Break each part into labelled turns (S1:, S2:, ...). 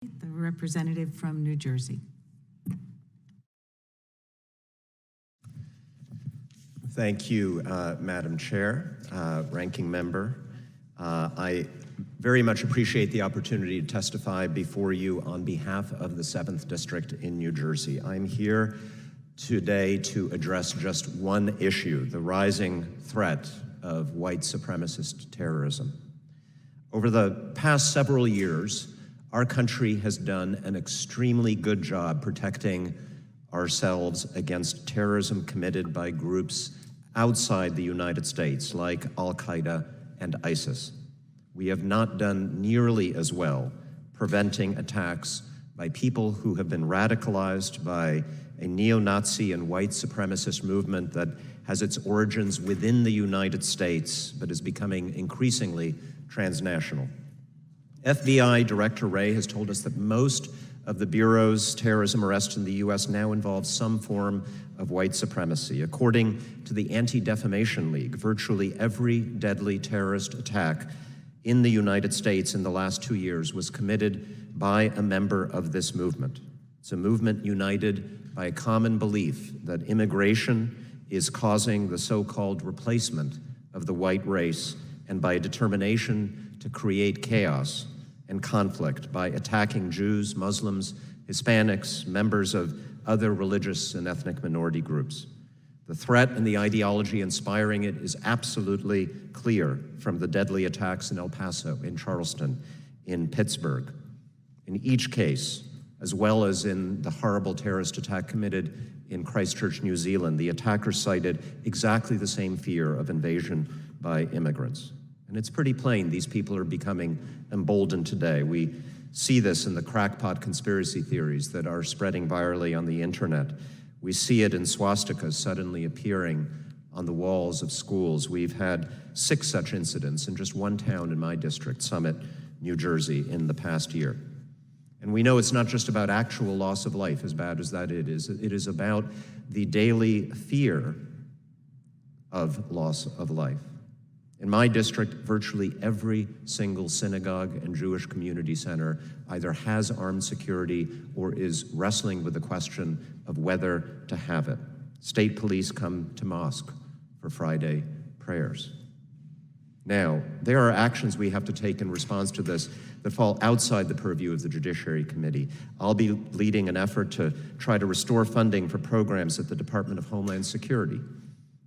S1: The representative from New Jersey.
S2: Thank you, Madam Chair, Ranking Member. I very much appreciate the opportunity to testify before you on behalf of the 7th District in New Jersey. I'm here today to address just one issue, the rising threat of white supremacist terrorism. Over the past several years, our country has done an extremely good job protecting ourselves against terrorism committed by groups outside the United States, like Al-Qaeda and ISIS. We have not done nearly as well preventing attacks by people who have been radicalized by a neo-Nazi and white supremacist movement that has its origins within the United States, but is becoming increasingly transnational. FBI Director Wray has told us that most of the Bureau's terrorism arrests in the U.S. now involve some form of white supremacy. According to the Anti-Defamation League, virtually every deadly terrorist attack in the United States in the last 2 years was committed by a member of this movement. It's a movement united by a common belief that immigration is causing the so-called replacement of the white race, and by a determination to create chaos and conflict by attacking Jews, Muslims, Hispanics, members of other religious and ethnic minority groups. The threat and the ideology inspiring it is absolutely clear from the deadly attacks in El Paso, in Charleston, in Pittsburgh. In each case, as well as in the horrible terrorist attack committed in Christchurch, New Zealand, the attackers cited exactly the same fear of invasion by immigrants. And it's pretty plain these people are becoming emboldened today. We see this in the crackpot conspiracy theories that are spreading virally on the internet. We see it in swastikas suddenly appearing on the walls of schools. We've had 6 such incidents in just one town in my district, Summit, New Jersey, in the past year. And we know it's not just about actual loss of life, as bad as that it is about the daily fear of loss of life. In my district, virtually every single synagogue and Jewish community center either has armed security or is wrestling with the question of whether to have it. State police come to mosque for Friday prayers. Now, there are actions we have to take in response to this that fall outside the purview of the Judiciary Committee. I'll be leading an effort to try to restore funding for programs at the Department of Homeland Security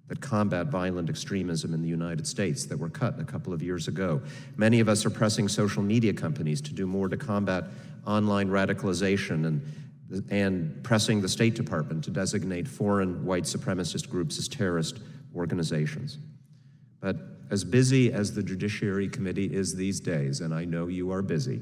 S2: that combat violent extremism in the United States that were cut a couple of years ago. Many of us are pressing social media companies to do more to combat online radicalization and pressing the State Department to designate foreign white supremacist groups as terrorist organizations. But as busy as the Judiciary Committee is these days, and I know you are busy,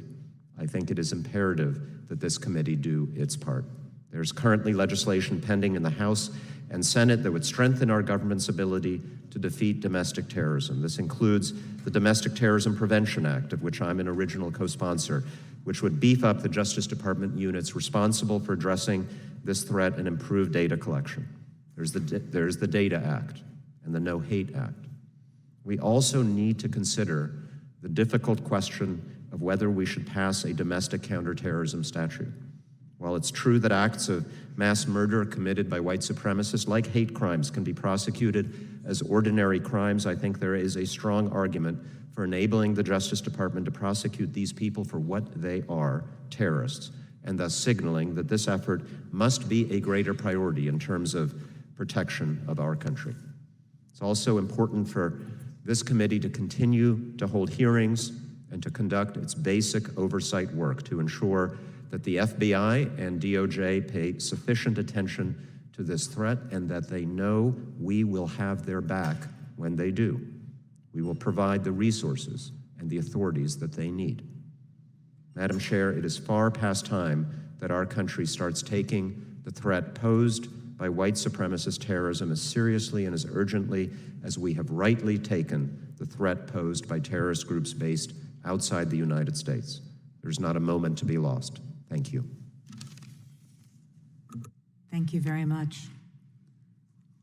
S2: I think it is imperative that this committee do its part. There's currently legislation pending in the House and Senate that would strengthen our government's ability to defeat domestic terrorism. This includes the Domestic Terrorism Prevention Act, of which I'm an original co-sponsor, which would beef up the Justice Department units responsible for addressing this threat and improve data collection. There's the Data Act and the No Hate Act. We also need to consider the difficult question of whether we should pass a domestic counterterrorism statute. While it's true that acts of mass murder committed by white supremacists, like hate crimes, can be prosecuted as ordinary crimes, I think there is a strong argument for enabling the Justice Department to prosecute these people for what they are, terrorists, and thus signaling that this effort must be a greater priority in terms of protection of our country. It's also important for this committee to continue to hold hearings and to conduct its basic oversight work to ensure that the FBI and DOJ pay sufficient attention to this threat and that they know we will have their back when they do. We will provide the resources and the authorities that they need. Madam Chair, it is far past time that our country starts taking the threat posed by white supremacist terrorism as seriously and as urgently as we have rightly taken the threat posed by terrorist groups based outside the United States. There's not a moment to be lost. Thank you.
S1: Thank you very much.